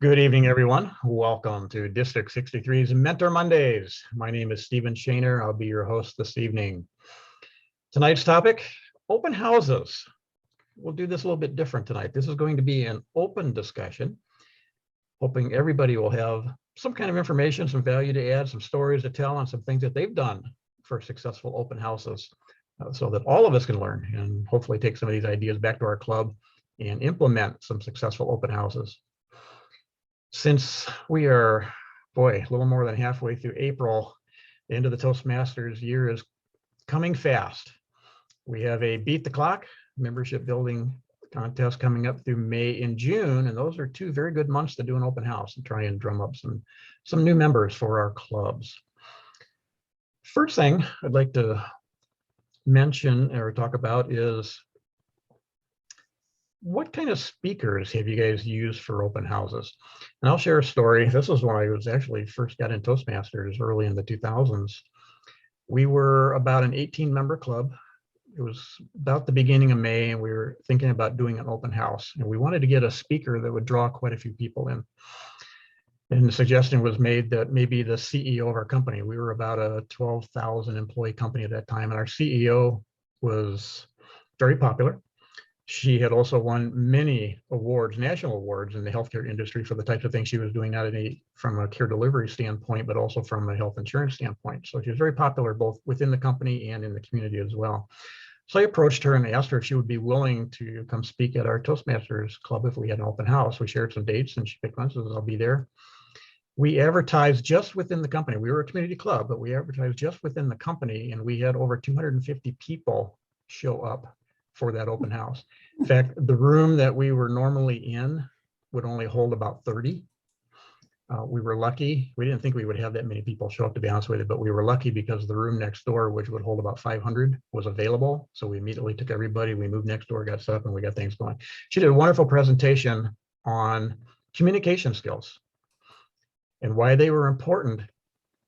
Good evening, everyone. Welcome to District 63's Mentor Mondays. My name is Stephen Shaner. I'll be your host this evening. Tonight's topic, open houses. We'll do this a little bit different tonight. This is going to be an open discussion, hoping everybody will have some kind of information, some value to add, some stories to tell on some things that they've done for successful open houses so that all of us can learn and hopefully take some of these ideas back to our club and implement some successful open houses. Since we are, a little more than halfway through April, the end of the Toastmasters year is coming fast. We have a Beat the Clock membership building contest coming up through May and June, and those are two very good months to do an open house and try and drum up some new members for our clubs. First thing I'd like to mention or talk about is what kind of speakers have you guys used for open houses? And I'll share a story. This was when I was actually first got in Toastmasters early in the 2000s. We were about an 18-member club. It was about the beginning of May, and we were thinking about doing an open house. And we wanted to get a speaker that would draw quite a few people in. And the suggestion was made that maybe the CEO of our company, we were about a 12,000 employee company at that time, and our CEO was very popular. She had also won many awards, national awards in the healthcare industry for the types of things she was doing, not only from a care delivery standpoint, but also from a health insurance standpoint. So she was very popular both within the company and in the community as well. So I approached her and asked her if she would be willing to come speak at our Toastmasters club if we had an open house. We shared some dates and she picked one, so I'll be there. We advertised just within the company. We were a community club, but we advertised just within the company, and we had over 250 people show up for that open house. In fact, the room that we were normally in would only hold about 30. We were lucky. We didn't think we would have that many people show up, to be honest with you, but we were lucky because the room next door, which would hold about 500, was available. So we immediately took everybody, we moved next door, got set up, and we got things going. She did a wonderful presentation on communication skills and why they were important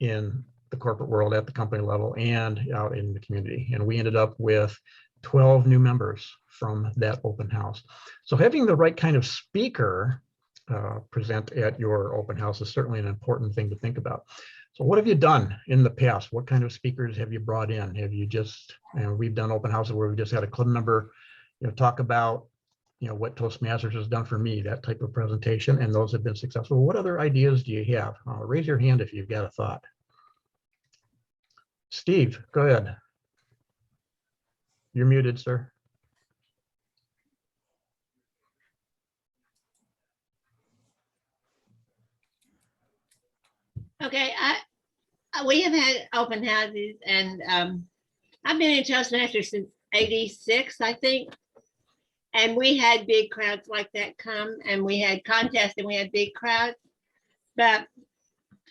in the corporate world at the company level and out in the community. And we ended up with 12 new members from that open house. So having the right kind of speaker present at your open house is certainly an important thing to think about. So what have you done in the past? What kind of speakers have you brought in? Have you just, we've done open houses where we just had a club member, talk about, what Toastmasters has done for me, that type of presentation, and those have been successful. What other ideas do you have? Raise your hand if you've got a thought. Steve, go ahead. You're muted, sir. Okay, we have had open houses, and I've been in Toastmasters since '86, I think. And we had big crowds like that come, and we had contests and we had big crowds. But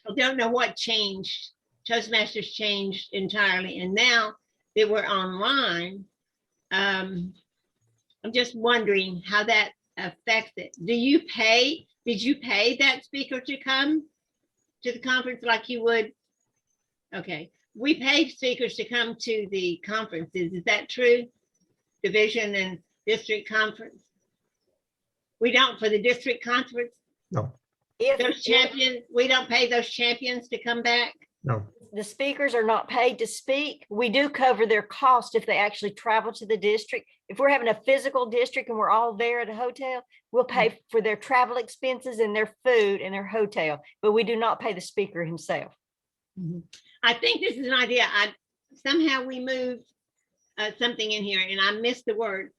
I don't know what changed. Toastmasters changed entirely. And now that we're online, I'm just wondering how that affects it. Did you pay that speaker to come to the conference like you would? Okay, we pay speakers to come to the conferences. Is that true? Division and district conference. We don't for the district conference? No. Those champions, we don't pay those champions to come back? No. The speakers are not paid to speak. We do cover their cost if they actually travel to the district. If we're having a physical district and we're all there at a hotel, we'll pay for their travel expenses and their food and their hotel, but we do not pay the speaker himself. Mm-hmm. I think this is an idea. Somehow we moved something in here and I missed the word.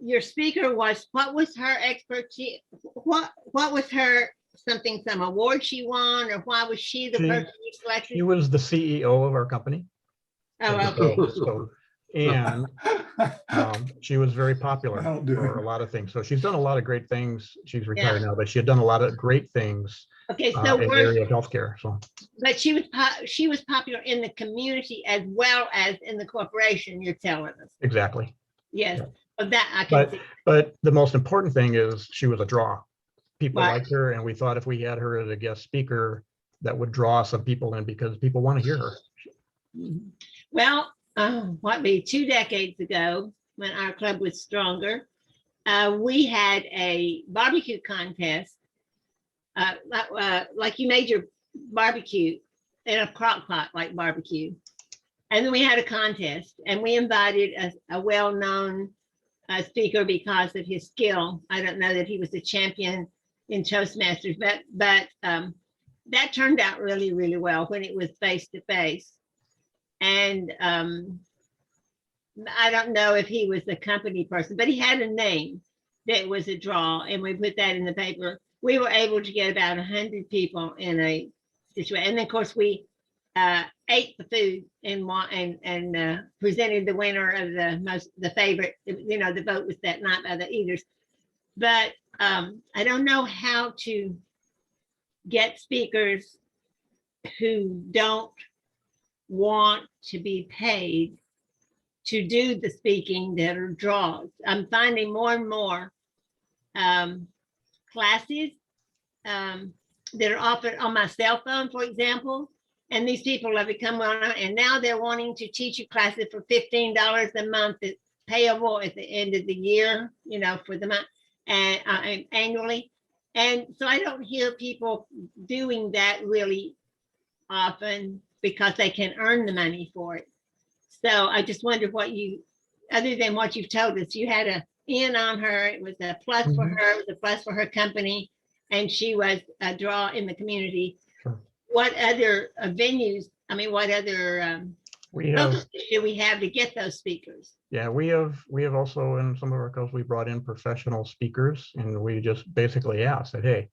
Your speaker was, what was her expertise? What was her some award she won, or why was she the person you selected? She was the CEO of our company. Oh, okay. And she was very popular for a lot of things. So she's done a lot of great things. She's retired now, but she had done a lot of great things okay, so in the area of healthcare. So, but she was popular in the community as well as in the corporation. You're telling us exactly. Yes. Yeah. That I can see. But the most important thing is she was a draw. People liked her, and we thought if we had her as a guest speaker, that would draw some people in because people want to hear her. Well, what be 2 decades ago, when our club was stronger, we had a barbecue contest like you made your barbecue in a crock pot like barbecue. And then we had a contest and we invited a well-known speaker because of his skill. I don't know that he was a champion in Toastmasters, but that turned out really, really well when it was face to face. And I don't know if he was a company person, but he had a name that was a draw, and we put that in the paper. We were able to get about 100 people in a situation, and then of course we ate the food and presented the winner of the favorite. You know, the vote was that night by the eaters. But I don't know how to get speakers who don't want to be paid to do the speaking that are draws. I'm finding more and more classes that are offered on my cell phone, for example, and these people have become well known, and now they're wanting to teach you classes for $15 a month. It's payable at the end of the year, you know, for the month and annually. And so I don't hear people doing that really often because they can earn the money for it. So I just wonder what you, other than what you've told us, you had an in on her. It was a plus for her, it was a plus for her company, and she was a draw in the community. Sure. What other venues, I mean, what other do we have to get those speakers? Yeah, we have also in some of our calls, we brought in professional speakers, and we just basically asked that, hey,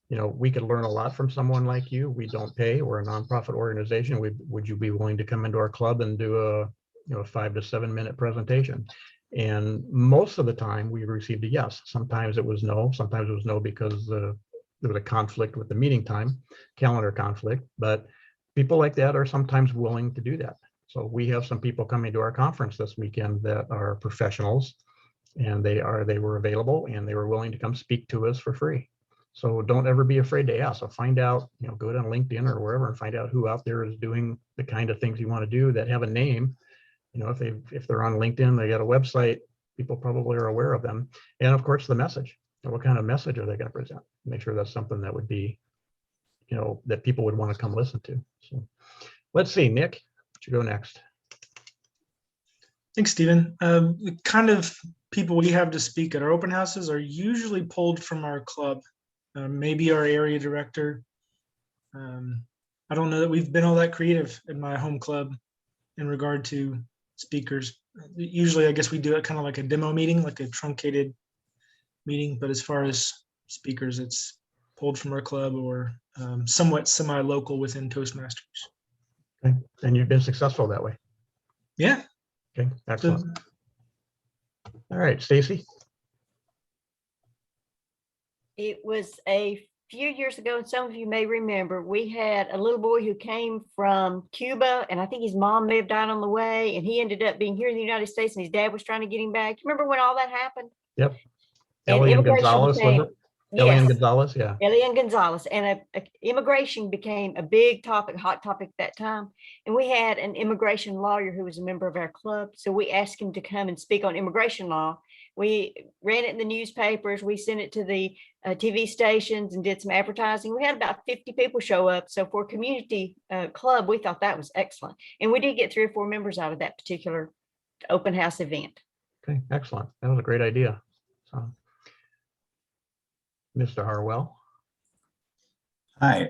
you know, we could learn a lot from someone like you. We don't pay. We're a nonprofit organization. Would you be willing to come into our club and do a 5 to 7 minute presentation? And most of the time we received a yes. Sometimes it was no. Sometimes it was no because there was a conflict with the meeting time, calendar conflict. But people like that are sometimes willing to do that. So we have some people coming to our conference this weekend that are professionals, and they were available and they were willing to come speak to us for free. So don't ever be afraid to ask. So find out, you know, go down LinkedIn or wherever and find out who out there is doing the kind of things you want to do that have a name. You know, if they're on LinkedIn, they got a website, people probably are aware of them. And of course, the message. What kind of message are they going to present? Make sure that's something that would be, you know, that people would want to come listen to. So let's see, Nick, you go next. Thanks, Stephen. The kind of people we have to speak at our open houses are usually pulled from our club. Maybe our area director. I don't know that we've been all that creative in my home club in regard to speakers. Usually, I guess we do it kind of like a demo meeting, like a truncated meeting. But as far as speakers, it's pulled from our club or somewhat semi-local within Toastmasters. Okay. And you've been successful that way. Yeah. Okay, excellent. All right, Stacy. It was a few years ago, and some of you may remember, we had a little boy who came from Cuba, and I think his mom may have died on the way, and he ended up being here in the United States, and his dad was trying to get him back. You remember when all that happened? Yep. And Elian immigration Gonzalez, became, was it? yes, Elian Gonzalez, yeah. Elian Gonzalez, and immigration became a big topic, hot topic at that time. And we had an immigration lawyer who was a member of our club. So we asked him to come and speak on immigration law. We ran it in the newspapers. We sent it to the TV stations and did some advertising. We had about 50 people show up. So for a community club, we thought that was excellent. And we did get 3 or 4 members out of that particular open house event. Okay, excellent. That was a great idea. So, Mr. Harwell. Hi,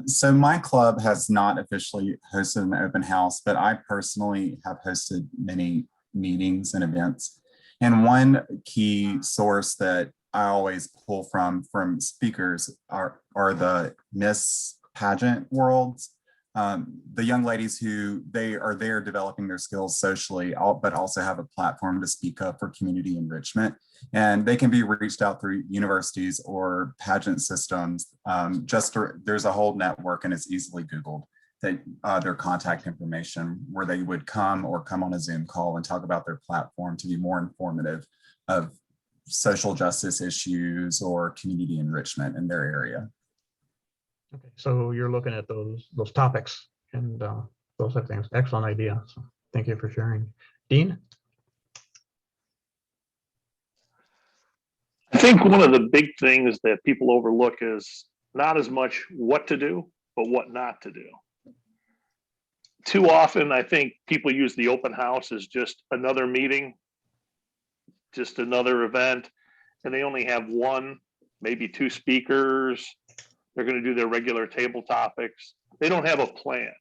so my club has not officially hosted an open house, but I personally have hosted many meetings and events. And one key source that I always pull from speakers are the Miss Pageant worlds. The young ladies who they are there developing their skills socially, but also have a platform to speak up for community enrichment. And they can be reached out through universities or pageant systems. There's a whole network, and it's easily Googled, that their contact information where they would come on a Zoom call and talk about their platform to be more informative of social justice issues or community enrichment in their area. Okay, so you're looking at those topics and those type of things. Excellent idea. So thank you for sharing. Dean? I think one of the big things that people overlook is not as much what to do, but what not to do. Too often, I think people use the open house as just another meeting, just another event, and they only have one, maybe two speakers. They're going to do their regular table topics. They don't have a plan.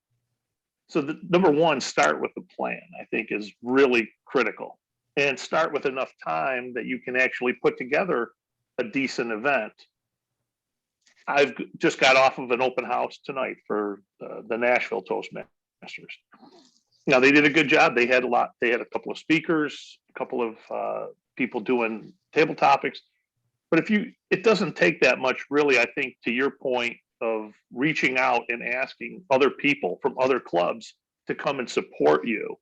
So the number one, start with the plan, I think is really critical, and start with enough time that you can actually put together a decent event. I've just got off of an open house tonight for the Nashville Toastmasters. Now they did a good job. They had a couple of speakers, a couple of people doing table topics. But it doesn't take that much, really, I think, to your point of reaching out and asking other people from other clubs to come and support you.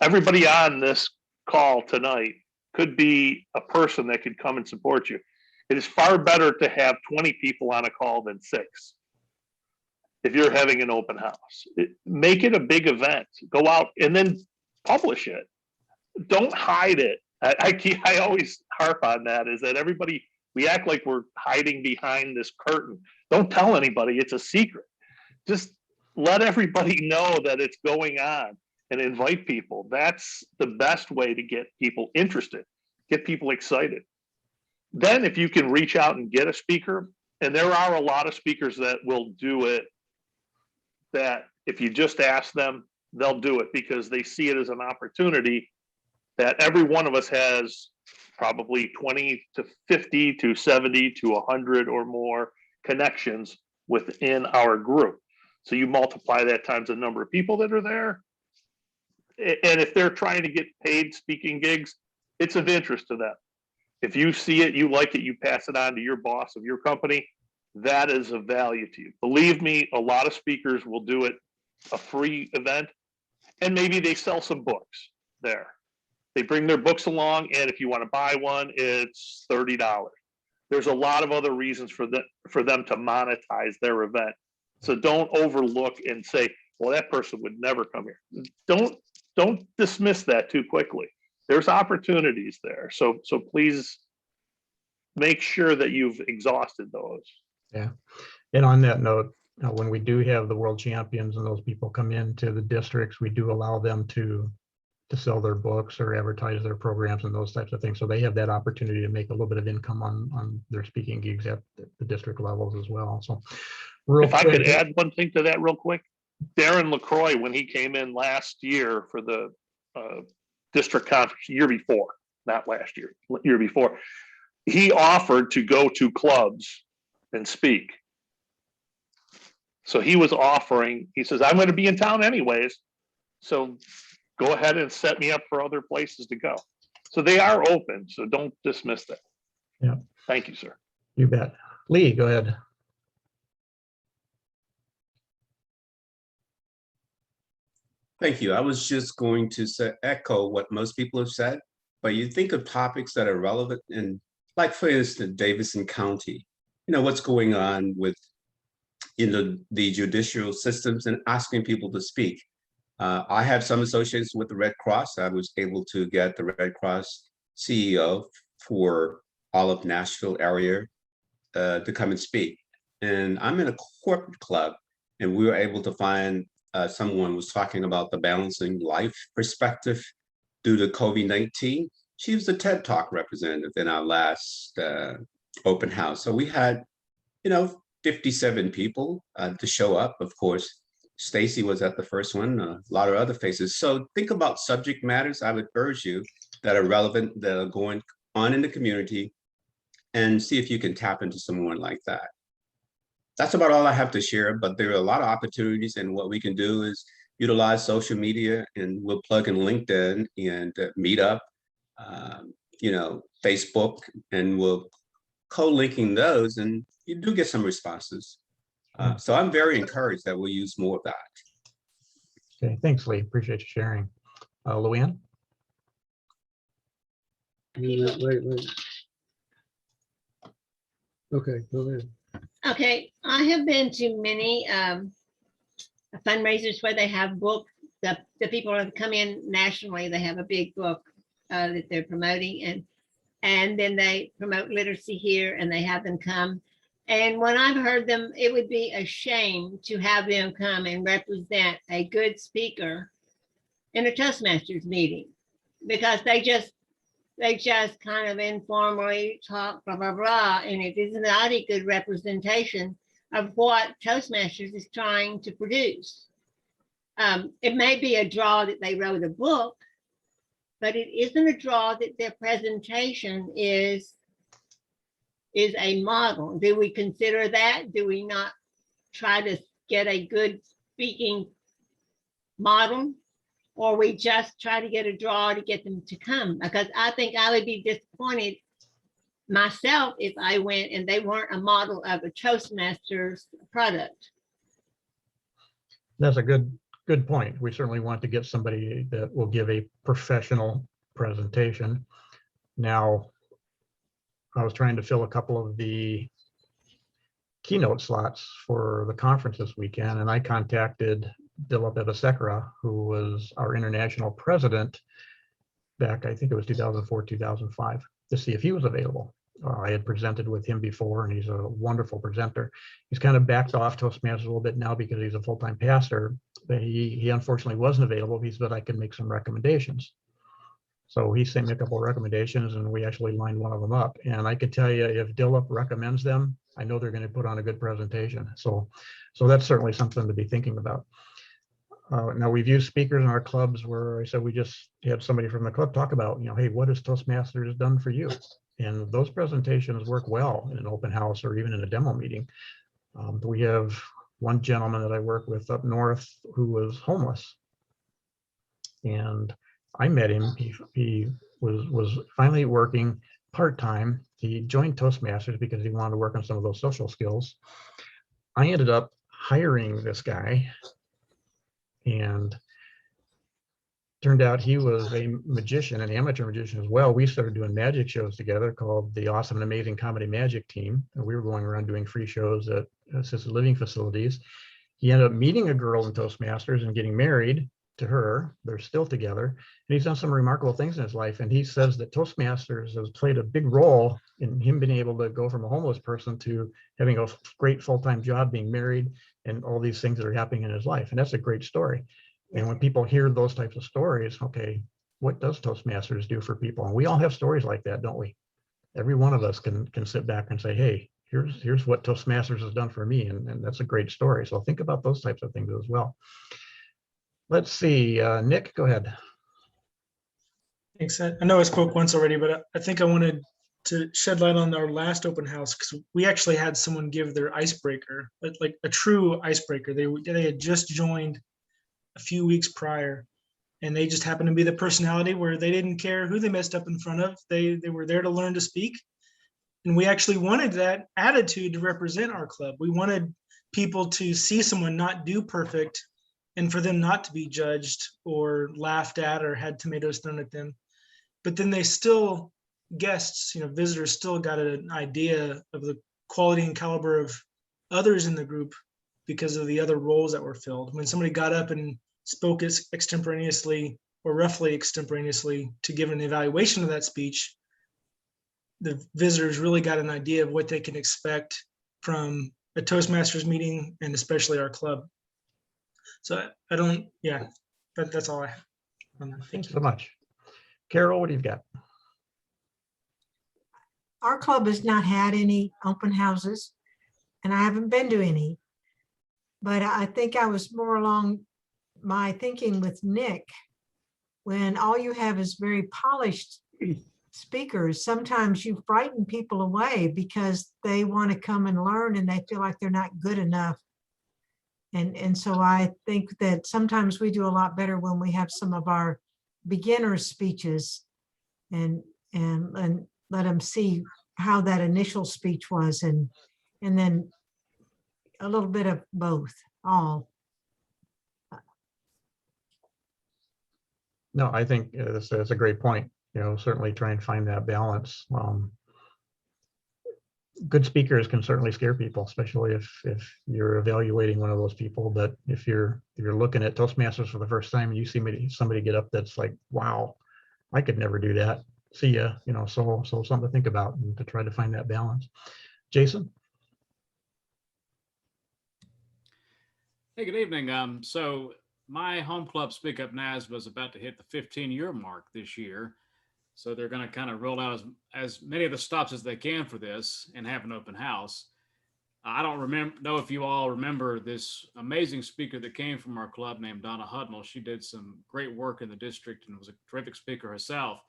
Everybody on this call tonight could be a person that could come and support you. It is far better to have 20 people on a call than 6. If you're having an open house, make it a big event. Go out and then publish it. Don't hide it. I always harp on that, is that we act like we're hiding behind this curtain. Don't tell anybody, it's a secret. Just let everybody know that it's going on and invite people. That's the best way to get people interested, get people excited. Then if you can reach out and get a speaker, and there are a lot of speakers that will do it, that if you just ask them, they'll do it because they see it as an opportunity that every one of us has probably 20 to 50 to 70 to 100 or more connections within our group. So you multiply that times the number of people that are there. And if they're trying to get paid speaking gigs, it's of interest to them. If you see it, you like it, you pass it on to your boss of your company, that is of value to you. Believe me, a lot of speakers will do it, a free event, and maybe they sell some books there. They bring their books along, and if you want to buy one, it's $30. There's a lot of other reasons for them to monetize their event. So don't overlook and say, well, that person would never come here. Don't dismiss that too quickly. There's opportunities there. So please make sure that you've exhausted those. Yeah. And on that note, when we do have the world champions and those people come into the districts, we do allow them to sell their books or advertise their programs and those types of things. So they have that opportunity to make a little bit of income on their speaking gigs at the district levels as well. So if I could add one thing to that real quick, Darren LaCroix, when he came in last year for the district conference, year before, not last year, year before, he offered to go to clubs and speak. So he was offering, he says, I'm going to be in town anyways. So go ahead and set me up for other places to go. So they are open. So don't dismiss that. Yeah. Thank you, sir. You bet. Lee, go ahead. Thank you. I was just going to echo what most people have said, but you think of topics that are relevant, and like, for instance, Davidson County, what's going on with the judicial systems, and asking people to speak. I have some associations with the Red Cross. I was able to get the Red Cross CEO for all of Nashville area to come and speak. And I'm in a corporate club, and we were able to find someone was talking about the balancing life perspective due to COVID-19. She was the TED Talk representative in our last open house. So we had, 57 people to show up. Of course, Stacy was at the first one, a lot of other faces. So think about subject matters I would urge you that are relevant, that are going on in the community, and see if you can tap into someone like that. That's about all I have to share, but there are a lot of opportunities, and what we can do is utilize social media, and we'll plug in LinkedIn and Meetup, Facebook, and we'll co-linking those, and you do get some responses. So I'm very encouraged that we'll use more of that. Okay, thanks, Lee. Appreciate you sharing. Luann? Wait. Okay, go ahead. Okay, I have been to many fundraisers where they have books. The people that come in nationally, they have a big book that they're promoting, and then they promote literacy here, and they have them come. And when I've heard them, it would be a shame to have them come and represent a good speaker in a Toastmasters meeting, because they just kind of informally talk, blah, blah, blah, and it is not a good representation of what Toastmasters is trying to produce. It may be a draw that they wrote a book, but it isn't a draw that their presentation is a model. Do we consider that? Do we not try to get a good speaking model? Or we just try to get a draw to get them to come? Because I think I would be disappointed myself if I went and they weren't a model of a Toastmasters product. That's a good point. We certainly want to get somebody that will give a professional presentation. Now, I was trying to fill a couple of the keynote slots for the conference this weekend, and I contacted Dilip Evasekara, who was our international president back, I think it was 2004, 2005, to see if he was available. I had presented with him before, and he's a wonderful presenter. He's kind of backed off Toastmasters a little bit now because he's a full-time pastor, but he unfortunately wasn't available. He said I could make some recommendations. So he sent me a couple of recommendations, and we actually lined one of them up. And I can tell you, if Dilip recommends them, I know they're going to put on a good presentation. So that's certainly something to be thinking about. Now, we've used speakers in our clubs where I said we just had somebody from the club talk about, hey, what has Toastmasters done for you? And those presentations work well in an open house or even in a demo meeting. We have one gentleman that I work with up north who was homeless. And I met him. He was finally working part-time. He joined Toastmasters because he wanted to work on some of those social skills. I ended up hiring this guy, and turned out he was a magician, an amateur magician as well. We started doing magic shows together called the Awesome and Amazing Comedy Magic Team. And we were going around doing free shows at assisted living facilities. He ended up meeting a girl in Toastmasters and getting married to her. They're still together. And he's done some remarkable things in his life. And he says that Toastmasters has played a big role in him being able to go from a homeless person to having a great full-time job, being married, and all these things that are happening in his life. And that's a great story. And when people hear those types of stories, okay, what does Toastmasters do for people? And we all have stories like that, don't we? Every one of us can sit back and say, hey, here's what Toastmasters has done for me. And that's a great story. So think about those types of things as well. Let's see, Nick, go ahead. Thanks. I know I spoke once already, but I think I wanted to shed light on our last open house, because we actually had someone give their icebreaker, like a true icebreaker. They had just joined a few weeks prior, and they just happened to be the personality where they didn't care who they messed up in front of. They were there to learn to speak. And we actually wanted that attitude to represent our club. We wanted people to see someone not do perfect and for them not to be judged or laughed at or had tomatoes thrown at them. But then they still, guests, visitors still got an idea of the quality and caliber of others in the group because of the other roles that were filled. When somebody got up and spoke extemporaneously or roughly extemporaneously to give an evaluation of that speech, the visitors really got an idea of what they can expect from a Toastmasters meeting and especially our club. So that's all I have on that. Thank Thanks you so much. Carol, what do you got? Our club has not had any open houses, and I haven't been to any. But I think I was more along my thinking with Nick. When all you have is very polished speakers, sometimes you frighten people away because they want to come and learn and they feel like they're not good enough. And so I think that sometimes we do a lot better when we have some of our beginner speeches and let them see how that initial speech was, and then a little bit of both, all. No, I think that's a great point. Certainly try and find that balance. Good speakers can certainly scare people, especially if you're evaluating one of those people. But if you're looking at Toastmasters for the first time and you see somebody get up that's like, wow, I could never do that. See ya, so something to think about and to try to find that balance. Jason? Hey, good evening. So my home club Speak Up NASBA is about to hit the 15-year mark this year. So they're going to kind of roll out as many of the stops as they can for this and have an open house. I don't know if you all remember this amazing speaker that came from our club named Donna Hudnall. She did some great work in the district and was a terrific speaker herself.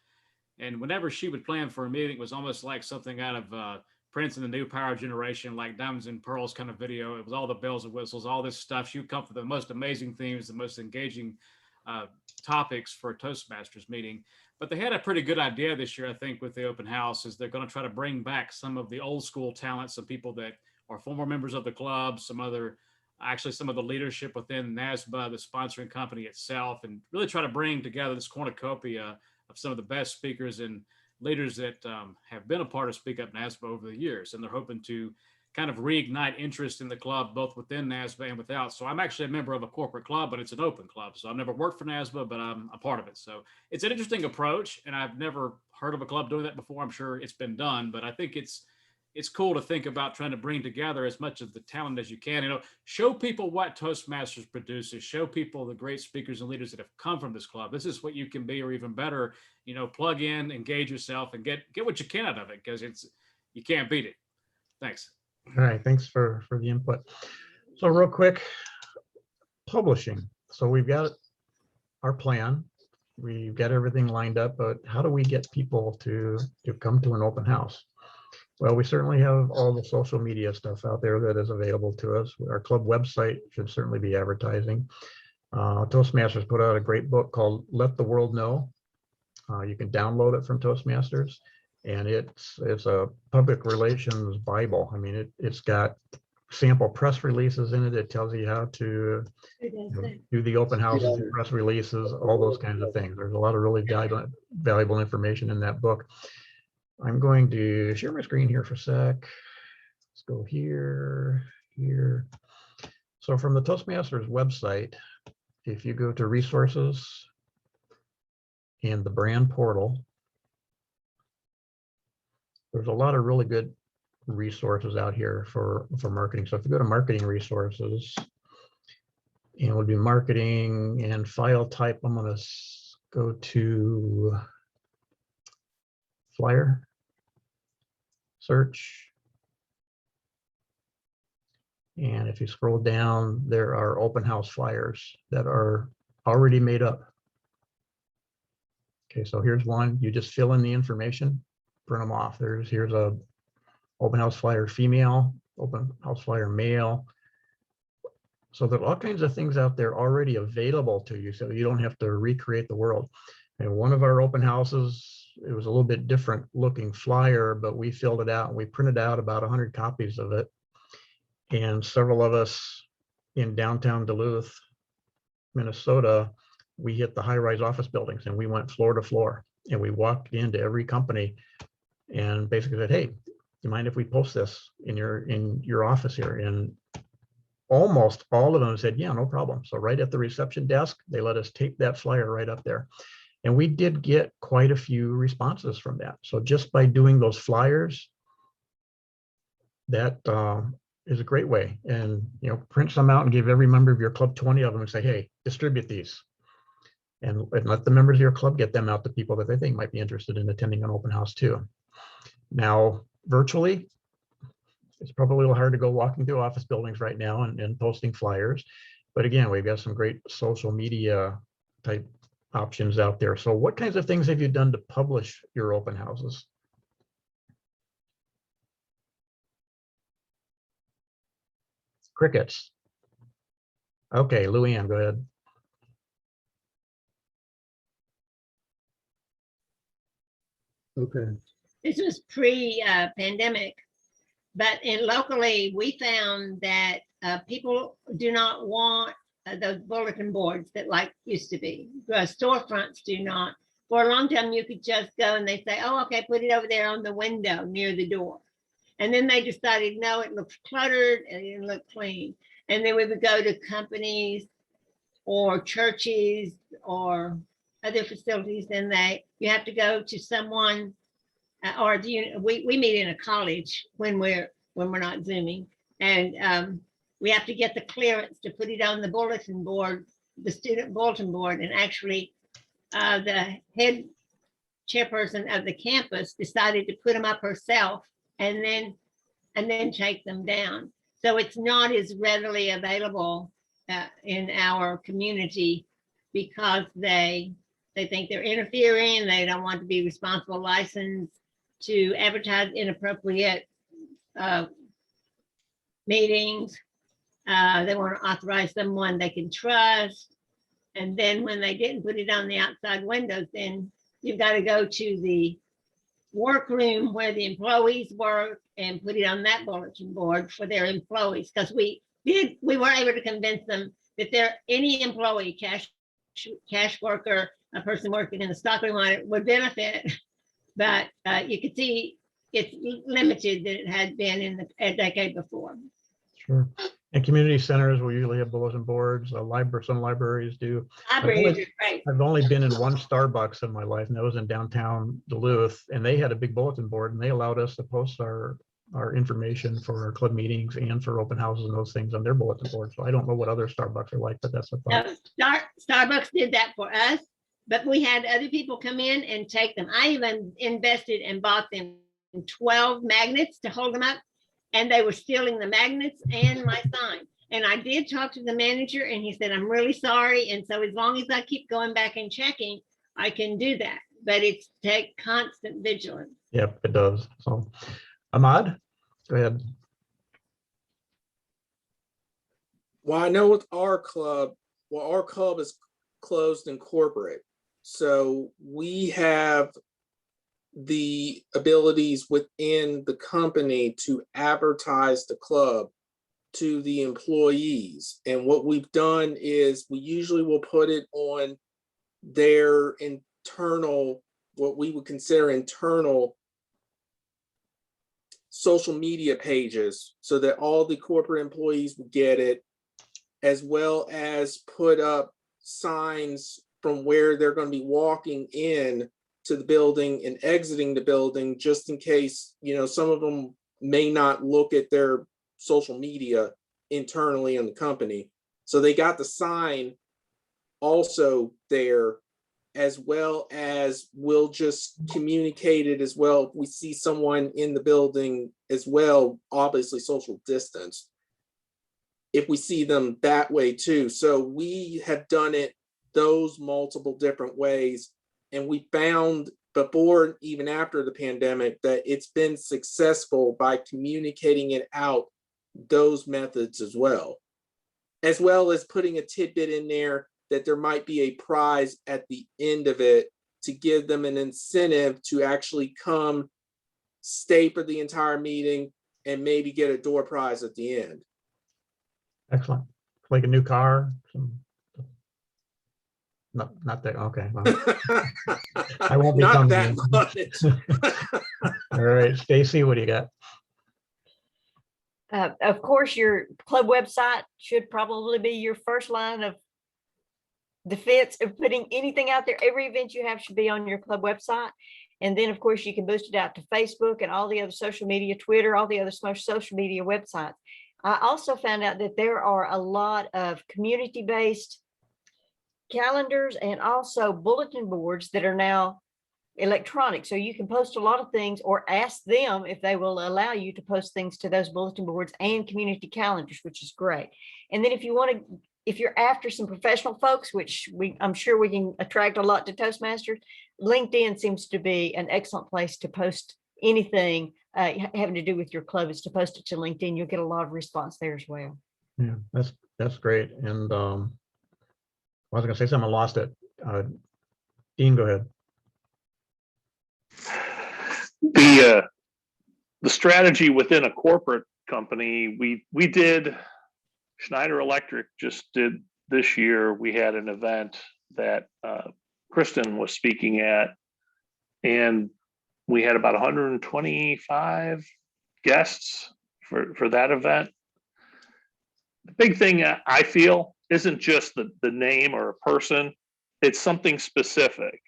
And whenever she would plan for a meeting, it was almost like something out of Prince and the New Power Generation, like Diamonds and Pearls kind of video. It was all the bells and whistles, all this stuff. She would come for the most amazing themes, the most engaging topics for a Toastmasters meeting. But they had a pretty good idea this year, I think, with the open house, is they're going to try to bring back some of the old school talent, some people that are former members of the club, some of the leadership within NASBA, the sponsoring company itself, and really try to bring together this cornucopia of some of the best speakers and leaders that have been a part of Speak Up NASBA over the years. And they're hoping to kind of reignite interest in the club, both within NASBA and without. So I'm actually a member of a corporate club, but it's an open club. So I've never worked for NASBA, but I'm a part of it. So it's an interesting approach, and I've never heard of a club doing that before. I'm sure it's been done, but I think it's cool to think about trying to bring together as much of the talent as you can, show people what Toastmasters produces, show people the great speakers and leaders that have come from this club. This is what you can be, or even better, plug in, engage yourself, and get what you can out of it, because you can't beat it. Thanks. All right, thanks for the input. So real quick, publishing. So we've got our plan. We've got everything lined up, but how do we get people to come to an open house? Well, we certainly have all the social media stuff out there that is available to us. Our club website should certainly be advertising. Toastmasters put out a great book called Let the World Know. You can download it from Toastmasters, and it's a public relations Bible. I mean, it's got sample press releases in it. It tells you how to do the open houses, do press releases, all those kinds of things. There's a lot of really valuable information in that book. I'm going to share my screen here for a sec. Let's go here. So from the Toastmasters website, if you go to resources and the brand portal, there's a lot of really good resources out here for marketing. So if you go to marketing resources, and it would be marketing and file type, I'm going to go to flyer, search. And if you scroll down, there are open house flyers that are already made up. Okay, so here's one. You just fill in the information, print them off. Here's a open house flyer female, open house flyer male. So there are all kinds of things out there already available to you, so you don't have to recreate the world. And one of our open houses, it was a little bit different looking flyer, but we filled it out and we printed out about 100 copies of it. And several of us in downtown Duluth, Minnesota, we hit the high-rise office buildings and we went floor to floor, and we walked into every company and basically said, hey, do you mind if we post this in your office here? And almost all of them said, yeah, no problem. So right at the reception desk, they let us tape that flyer right up there. And we did get quite a few responses from that. So just by doing those flyers, that is a great way. And print some out and give every member of your club 20 of them and say, hey, distribute these. And let the members of your club get them out to people that they think might be interested in attending an open house too. Now, virtually, it's probably a little hard to go walking through office buildings right now and posting flyers. But again, we've got some great social media type options out there. So what kinds of things have you done to publish your open houses? Crickets. Okay, Luann, go ahead. Okay. This was pre-pandemic, but locally we found that people do not want those bulletin boards that like used to be. Storefronts do not. For a long time, you could just go and they say, oh, okay, put it over there on the window near the door. And then they decided, no, it looks cluttered and it didn't look clean. And then we would go to companies or churches or other facilities, and you have to go to someone, or we meet in a college when we're not Zooming, and we have to get the clearance to put it on the bulletin board, the student bulletin board, and actually the head chairperson of the campus decided to put them up herself and then take them down. So it's not as readily available in our community because they think they're interfering. They don't want to be responsible license to advertise inappropriate meetings. They want to authorize someone they can trust. And then when they didn't put it on the outside windows, then you've got to go to the workroom where the employees work and put it on that bulletin board for their employees. Because we were able to convince them that any employee, cash worker, a person working in the stockroom would benefit. But you could see it's limited than it had been in a decade before. Sure. And community centers will usually have bulletin boards. Some libraries do. Libraries are great. I've only been in one Starbucks in my life, and that was in downtown Duluth, and they had a big bulletin board, and they allowed us to post our information for our club meetings and for open houses and those things on their bulletin board. So I don't know what other Starbucks are like, but that's a thought. Starbucks did that for us, but we had other people come in and take them. I even invested and bought them 12 magnets to hold them up, and they were stealing the magnets and my sign. And I did talk to the manager, and he said, I'm really sorry. And so as long as I keep going back and checking, I can do that. But it's take constant vigilance. Yep, it does. So Ahmad, go ahead. Well, I know with our club is closed and corporate. So we have the abilities within the company to advertise the club to the employees. And what we've done is we usually will put it on their internal, what we would consider internal social media pages, so that all the corporate employees will get it, as well as put up signs from where they're going to be walking in to the building and exiting the building, just in case, some of them may not look at their social media internally in the company. So they got the sign also there, as well as we'll just communicate it as well. If we see someone in the building as well, obviously social distance, if we see them that way too. So we have done it those multiple different ways. And we found before, even after the pandemic, that it's been successful by communicating it out those methods as well as putting a tidbit in there that there might be a prize at the end of it to give them an incentive to actually come, stay for the entire meeting, and maybe get a door prize at the end. Excellent. Like a new car. Not that. Okay. Well, I won't be Not coming that in. much. All right, Stacy, what do you got? Of course, your club website should probably be your first line of defense of putting anything out there. Every event you have should be on your club website. And then, of course, you can boost it out to Facebook and all the other social media, Twitter, all the other social media websites. I also found out that there are a lot of community-based calendars and also bulletin boards that are now electronic. So you can post a lot of things or ask them if they will allow you to post things to those bulletin boards and community calendars, which is great. And then if you're after some professional folks, which I'm sure we can attract a lot to Toastmasters, LinkedIn seems to be an excellent place to post anything having to do with your club, is to post it to LinkedIn. You'll get a lot of response there as well. Yeah, that's great. And I was going to say something, I lost it. Dean, go ahead. The strategy within a corporate company, we did, Schneider Electric just did this year. We had an event that Kristen was speaking at, and we had about 125 guests for that event. The big thing I feel isn't just the name or a person, it's something specific.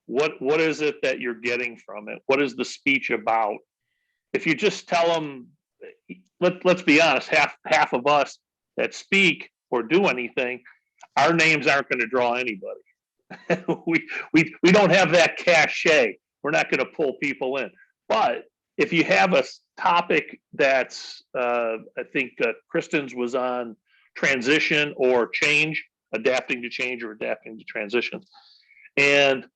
What is it that you're getting from it? What is the speech about? If you just tell them, let's be honest, half of us that speak or do anything, our names aren't going to draw anybody. we don't have that cachet. We're not going to pull people in. But if you have a topic that's, I think Kristen's was on transition or change, adapting to change or adapting to transition. And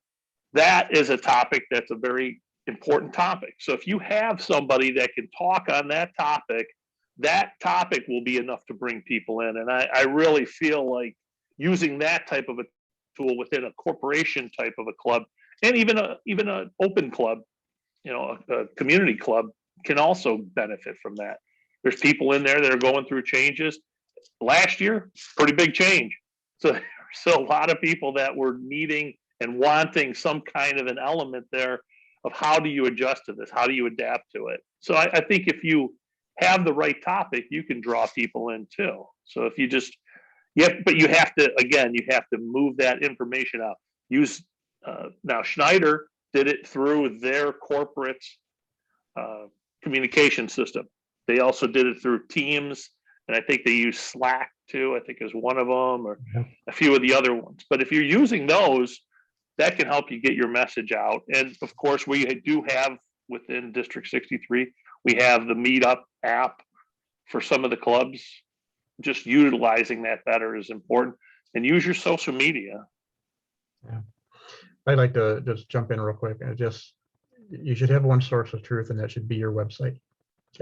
that is a topic that's a very important topic. So if you have somebody that can talk on that topic will be enough to bring people in. And I really feel like using that type of a tool within a corporation type of a club, and even an open club, a community club can also benefit from that. There's people in there that are going through changes. Last year, pretty big change. So a lot of people that were needing and wanting some kind of an element there of how do you adjust to this? How do you adapt to it? So I think if you have the right topic, you can draw people in too. So if you just, but you have to move that information out. Use, now Schneider did it through their corporate communication system. They also did it through Teams, and I think they use Slack too, I think is one of them, or a few of the other ones. But if you're using those, that can help you get your message out. And of course, we do have within District 63, we have the Meetup app for some of the clubs. Just utilizing that better is important, and use your social media. Yeah. I'd like to just jump in real quick. You should have one source of truth, and that should be your website.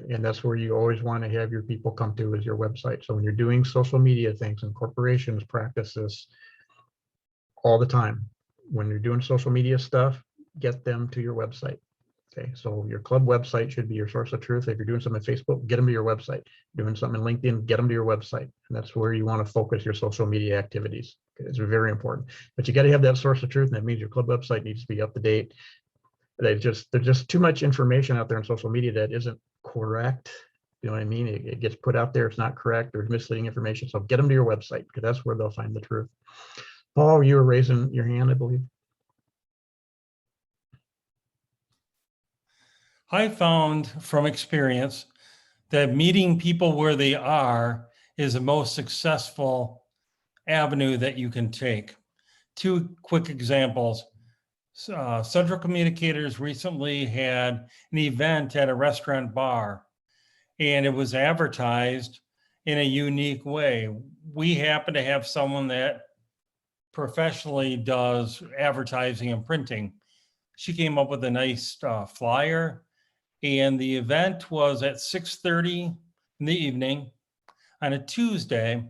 And that's where you always want to have your people come to, is your website. So when you're doing social media things, and corporations practice this all the time, when you're doing social media stuff, get them to your website. Okay, so your club website should be your source of truth. If you're doing something on Facebook, get them to your website. Doing something in LinkedIn, get them to your website. And that's where you want to focus your social media activities. It's very important. But you got to have that source of truth, and that means your club website needs to be up to date. There's just too much information out there on social media that isn't correct. You know what I mean? It gets put out there, it's not correct, there's misleading information. So get them to your website, because that's where they'll find the truth. Paul, you were raising your hand, I believe. I found from experience that meeting people where they are is the most successful avenue that you can take. Two quick examples. Central Communicators recently had an event at a restaurant bar, and it was advertised in a unique way. We happen to have someone that professionally does advertising and printing. She came up with a nice flyer, and the event was at 6:30 in the evening on a Tuesday.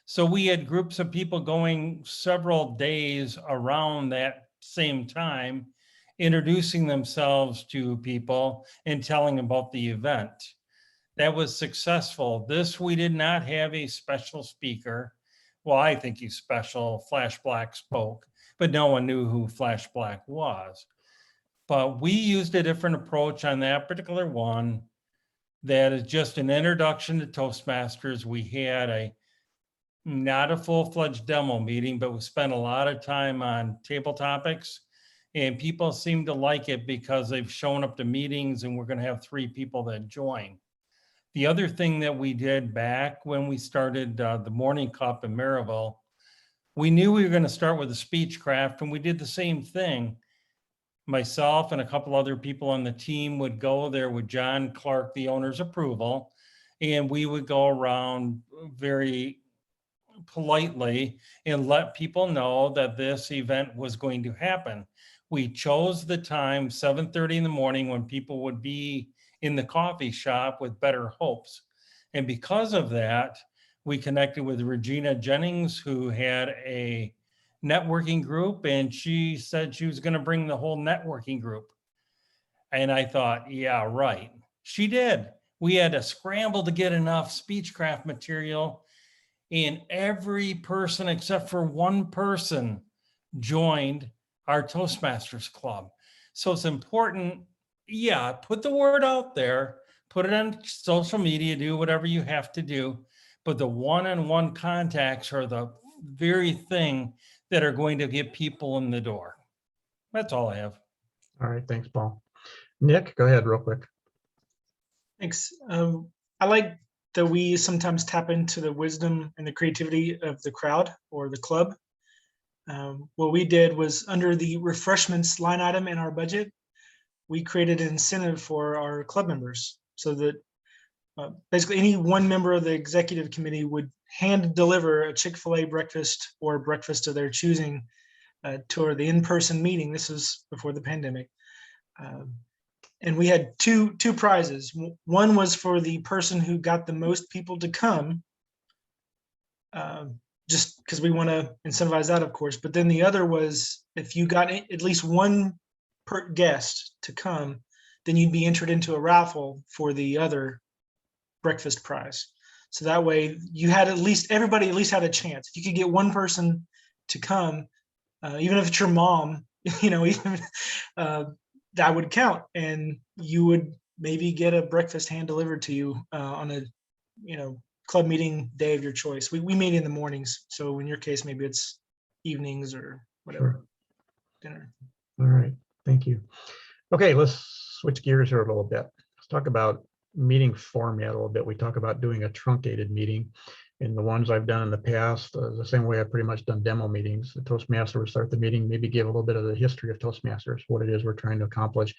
So we had groups of people going several days around that same time, introducing themselves to people and telling about the event. That was successful. This, we did not have a special speaker. Well, I think he's special. Flash Black spoke, but no one knew who Flash Black was. But we used a different approach on that particular one. That is just an introduction to Toastmasters. We had not a full-fledged demo meeting, but we spent a lot of time on table topics, and people seem to like it because they've shown up to meetings, and we're going to have 3 people that join. The other thing that we did back when we started the Morning Cup in Maryville, we knew we were going to start with a speech craft, and we did the same thing. Myself and a couple other people on the team would go there with John Clark, the owner's approval, and we would go around very politely and let people know that this event was going to happen. We chose the time, 7:30 in the morning, when people would be in the coffee shop with better hopes. And because of that, we connected with Regina Jennings, who had a networking group, and she said she was going to bring the whole networking group. And I thought, yeah, right. She did. We had to scramble to get enough speechcraft material, and every person except for one person joined our Toastmasters Club. So it's important, yeah, put the word out there, put it on social media, do whatever you have to do, but the one-on-one contacts are the very thing that are going to get people in the door. That's all I have. All right, thanks, Paul. Nick, go ahead real quick. Thanks. I like that we sometimes tap into the wisdom and the creativity of the crowd or the club. What we did was under the refreshments line item in our budget, we created an incentive for our club members so that basically any one member of the executive committee would hand deliver a Chick-fil-A breakfast or breakfast of their choosing to the in-person meeting. This was before the pandemic. And we had two prizes. One was for the person who got the most people to come, just because we want to incentivize that, of course. But then the other was if you got at least one per guest to come, then you'd be entered into a raffle for the other breakfast prize. So that way you had everybody at least had a chance. If you could get one person to come, even if it's your mom, even that would count, and you would maybe get a breakfast hand delivered to you on a club meeting day of your choice. We meet in the mornings, so in your case maybe it's evenings or whatever. Dinner. All right, thank you. Okay, let's switch gears here a little bit. Let's talk about meeting format a little bit. We talk about doing a truncated meeting. In the ones I've done in the past, the same way I've pretty much done demo meetings. The Toastmaster would start the meeting, maybe give a little bit of the history of Toastmasters, what it is we're trying to accomplish,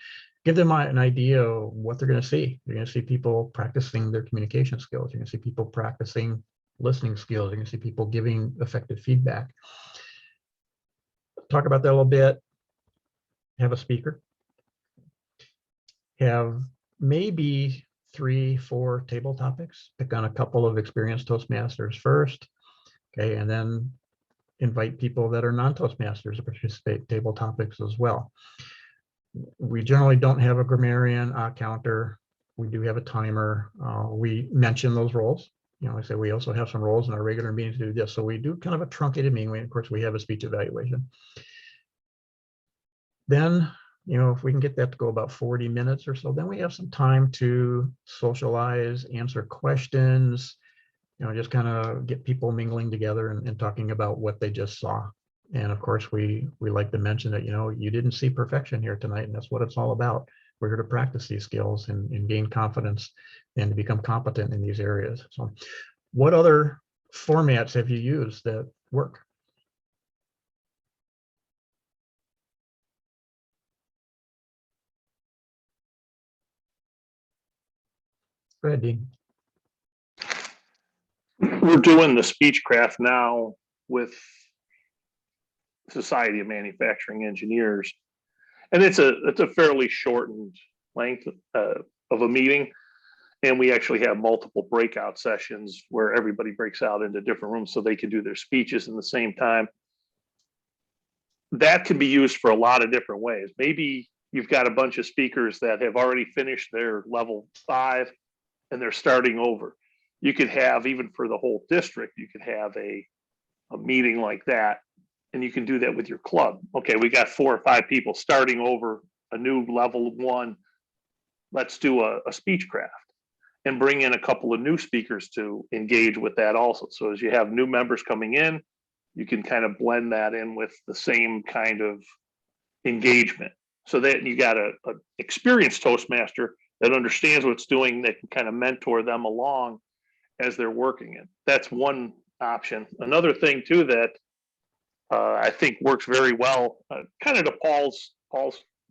give them an idea of what they're going to see. You're going to see people practicing their communication skills. You're going to see people practicing listening skills. You're going to see people giving effective feedback. Talk about that a little bit. Have a speaker. Have maybe 3-4 table topics. Pick on a couple of experienced Toastmasters first, okay, and then invite people that are non-Toastmasters to participate table topics as well. We generally don't have a grammarian counter. We do have a timer. We mention those roles. I say we also have some roles in our regular meetings to do this. So we do kind of a truncated meeting. Of course, we have a speech evaluation. Then if we can get that to go about 40 minutes or so, then we have some time to socialize, answer questions, just kind of get people mingling together and talking about what they just saw. And of course, we like to mention that, you didn't see perfection here tonight, and that's what it's all about. We're here to practice these skills and gain confidence and to become competent in these areas. So what other formats have you used that work? Go ahead, Dean. We're doing the Speechcraft now with Society of Manufacturing Engineers, and it's a fairly shortened length of a meeting, and we actually have multiple breakout sessions where everybody breaks out into different rooms so they can do their speeches in the same time. That can be used for a lot of different ways. Maybe you've got a bunch of speakers that have already finished their level 5 and they're starting over. You could have, even for the whole district, you could have a meeting like that, and you can do that with your club. Okay, we got 4 or 5 people starting over a new level 1. Let's do a Speechcraft and bring in a couple of new speakers to engage with that also. So as you have new members coming in, you can kind of blend that in with the same kind of engagement. So that you got a experienced Toastmaster that understands what it's doing, that can kind of mentor them along as they're working it. That's one option. Another thing too that I think works very well, kind of to Paul's,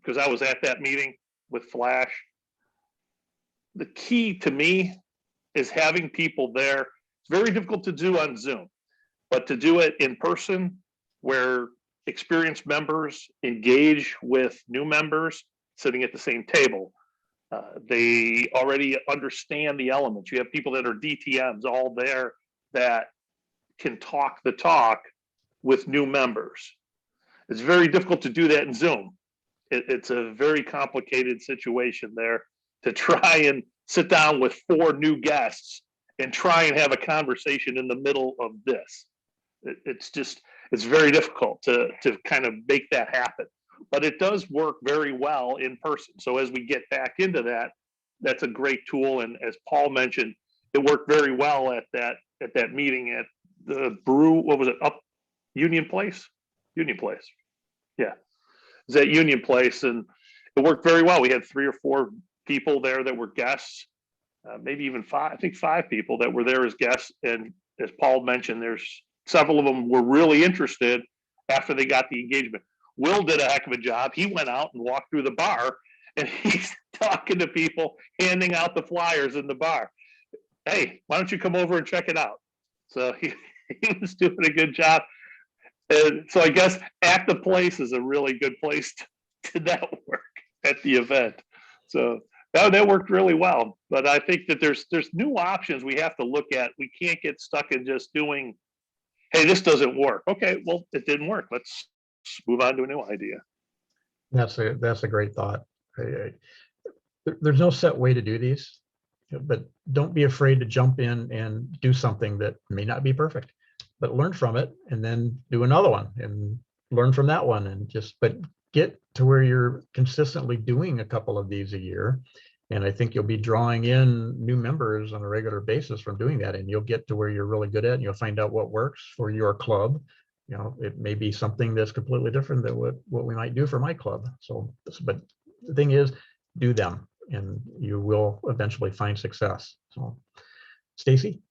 because I was at that meeting with Flash. The key to me is having people there. It's very difficult to do on Zoom, but to do it in person where experienced members engage with new members sitting at the same table. They already understand the elements. You have people that are DTMs all there that can talk the talk with new members. It's very difficult to do that in Zoom. It's a very complicated situation there to try and sit down with 4 new guests and try and have a conversation in the middle of this. It's very difficult to kind of make that happen. But it does work very well in person. So as we get back into that, that's a great tool. And as Paul mentioned, it worked very well at that meeting at the Brew. What was it? Up Union Place? Union Place. Yeah. It was at Union Place, and it worked very well. We had 3 or 4 people there that were guests. maybe even five, I think 5 people that were there as guests. And as Paul mentioned, there's several of them were really interested after they got the engagement. Will did a heck of a job. He went out and walked through the bar and he's talking to people, handing out the flyers in the bar. Hey, why don't you come over and check it out? So he was doing a good job. And so I guess At the Place is a really good place to network at the event. So that worked really well. But I think that there's new options we have to look at. We can't get stuck in just doing, hey, this doesn't work. Okay, well, it didn't work. Let's move on to a new idea. That's a great thought. There's no set way to do these, but don't be afraid to jump in and do something that may not be perfect, but learn from it and then do another one and learn from that one, and but get to where you're consistently doing a couple of these a year. And I think you'll be drawing in new members on a regular basis from doing that, and you'll get to where you're really good at, and you'll find out what works for your club. You know, it may be something that's completely different than what we might do for my club. So, but the thing is, do them and you will eventually find success. So, Stacy?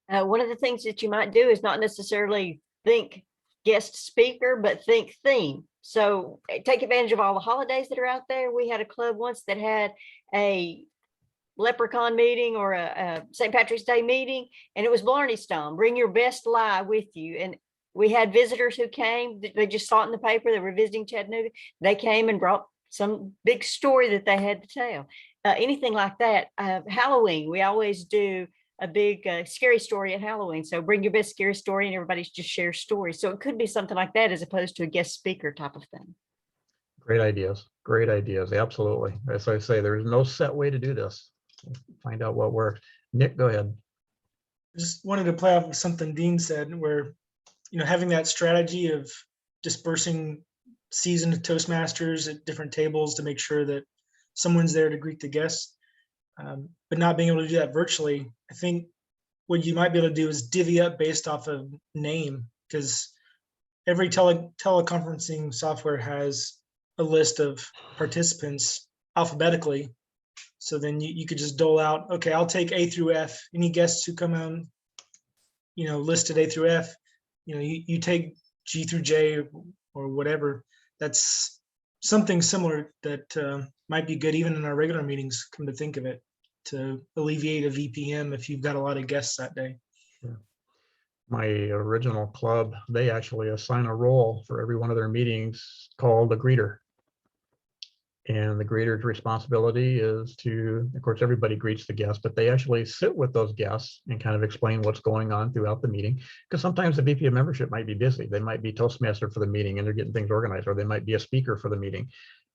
One of the things that you might do is not necessarily think guest speaker, but think theme. So take advantage of all the holidays that are out there. We had a club once that had a leprechaun meeting or a St. Patrick's Day meeting, and it was Blarney Stone. Bring your best lie with you. And we had visitors who came. They just saw it in the paper. They were visiting Chattanooga. They came and brought some big story that they had to tell. Anything like that. Halloween, we always do a big scary story at Halloween. So bring your best scary story and everybody just shares stories. So it could be something like that as opposed to a guest speaker type of thing. Great ideas. Great ideas. Absolutely. As I say, there's no set way to do this. Find out what works. Nick, go ahead. Just wanted to play off of something Dean said, where, you know, having that strategy of dispersing seasoned Toastmasters at different tables to make sure that someone's there to greet the guests, but not being able to do that virtually. I think what you might be able to do is divvy up based off of name, because every teleconferencing software has a list of participants alphabetically. So then you could just dole out, okay, I'll take A through F. Any guests who come on, you know, listed A through F, you know, you take G through J or whatever. That's something similar that might be good even in our regular meetings, come to think of it, to alleviate a VPM if you've got a lot of guests that day. My original club, they actually assign a role for every one of their meetings called a greeter. And the greeter's responsibility is to, of course, everybody greets the guests, but they actually sit with those guests and kind of explain what's going on throughout the meeting. Because sometimes the VP of membership might be busy. They might be Toastmaster for the meeting and they're getting things organized, or they might be a speaker for the meeting.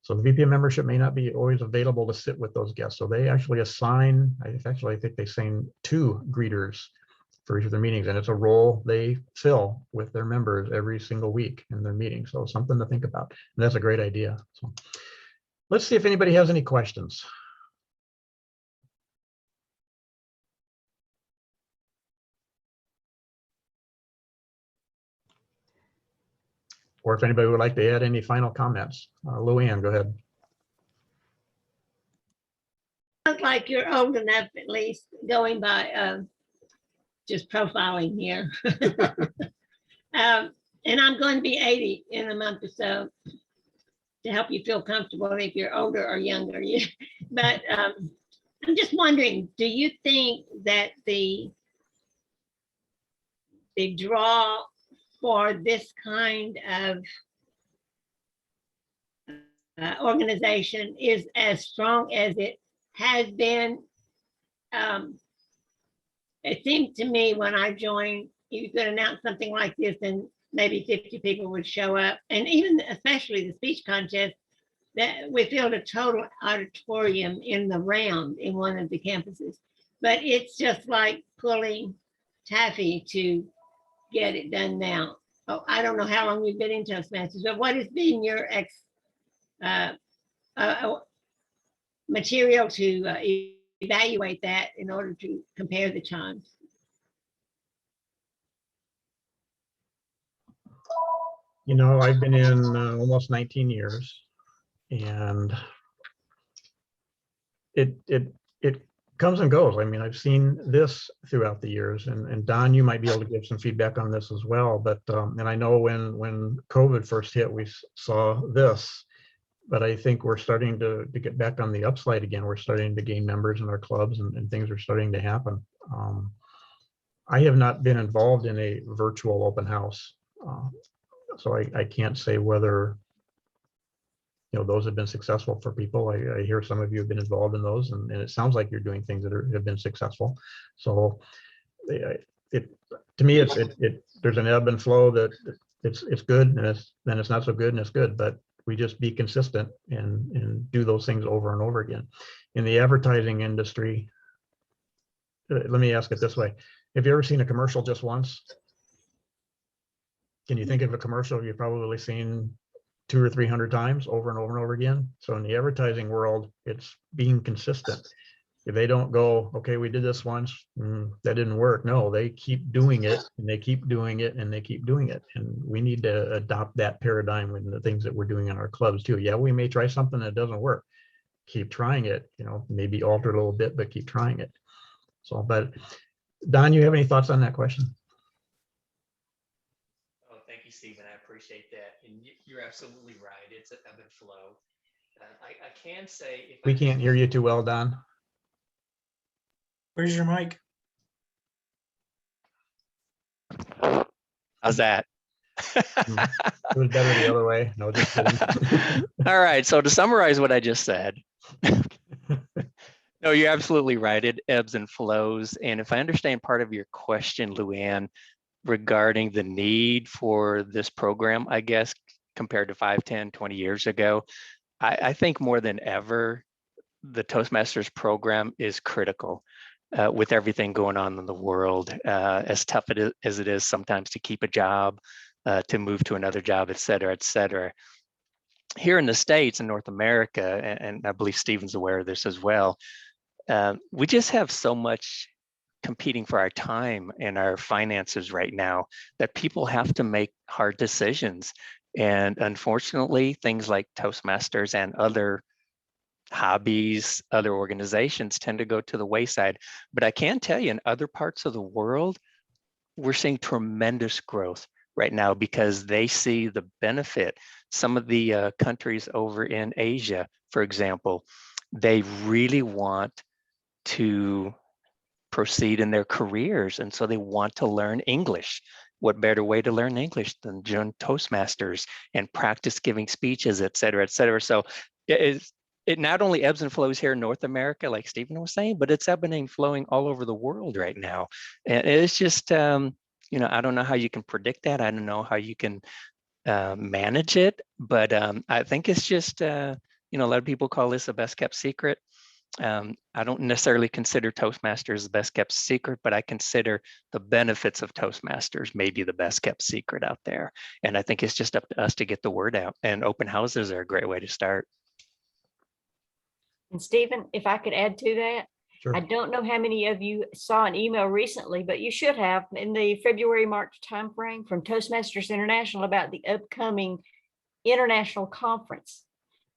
So the VP of membership may not be always available to sit with those guests. So they actually assign, I think they assign 2 greeters for each of their meetings, and it's a role they fill with their members every single week in their meeting. So something to think about. And that's a great idea. So let's see if anybody has any questions. Or if anybody would like to add any final comments. Luann, go ahead. Sounds like you're old enough, at least, going by just profiling here. And I'm going to be 80 in a month or so, to help you feel comfortable if you're older or younger. But I'm just wondering, do you think that the draw for this kind of organization is as strong as it has been? It seemed to me when I joined, you could announce something like this and maybe 50 people would show up. And even especially the speech contest, that we filled a total auditorium in the round in one of the campuses. But it's just like pulling taffy to get it done now. Oh, I don't know how long you've been in Toastmasters, but what has been your material to evaluate that in order to compare the times? You know, I've been in almost 19 years, and it comes and goes. I mean, I've seen this throughout the years, and Don, you might be able to give some feedback on this as well. But and I know when COVID first hit, we saw this, but I think we're starting to get back on the upslide again. We're starting to gain members in our clubs, and things are starting to happen. I have not been involved in a virtual open house, so I can't say whether those have been successful for people. I hear some of you have been involved in those, and it sounds like you're doing things that have been successful. So to me, there's an ebb and flow that it's good, and then it's not so good, and it's good. But we just be consistent and do those things over and over again. In the advertising industry, let me ask it this way: have you ever seen a commercial just once? Can you think of a commercial you've probably seen 200 or 300 times over and over and over again? So in the advertising world, it's being consistent. If they don't go, okay, we did this once, that didn't work. No, they keep doing it, and they keep doing it, and they keep doing it. And we need to adopt that paradigm in the things that we're doing in our clubs too. Yeah, we may try something that doesn't work. Keep trying it, maybe alter it a little bit, but keep trying it. So, but Don, you have any thoughts on that question? Oh, thank you, Stephen. I appreciate that. And you're absolutely right. It's an ebb and flow. I can say we can't hear you too well, Don. Where's your mic? How's that? It was better the other way. No, just kidding. All right. So to summarize what I just said, no, you're absolutely right. It ebbs and flows. And if I understand part of your question, Luann, regarding the need for this program, I guess, compared to 5, 10, 20 years ago, I think more than ever, the Toastmasters program is critical with everything going on in the world, as tough as it is sometimes to keep a job, to move to another job, et cetera, et cetera. Here in the States, in North America, and I believe Stephen's aware of this as well, we just have so much competing for our time and our finances right now that people have to make hard decisions. And unfortunately, things like Toastmasters and other hobbies, other organizations tend to go to the wayside. But I can tell you, in other parts of the world, we're seeing tremendous growth right now because they see the benefit. Some of the countries over in Asia, for example, they really want to proceed in their careers, and so they want to learn English. What better way to learn English than join Toastmasters and practice giving speeches, et cetera, et cetera. So it not only ebbs and flows here in North America, like Stephen was saying, but it's ebbing and flowing all over the world right now. And it's just, I don't know how you can predict that. I don't know how you can manage it, but I think it's just, a lot of people call this a best kept secret. I don't necessarily consider Toastmasters the best kept secret, but I consider the benefits of Toastmasters maybe the best kept secret out there. And I think it's just up to us to get the word out, and open houses are a great way to start. And Stephen, if I could add to that, Sure. I don't know how many of you saw an email recently, but you should have, in the February-March timeframe from Toastmasters International about the upcoming international conference.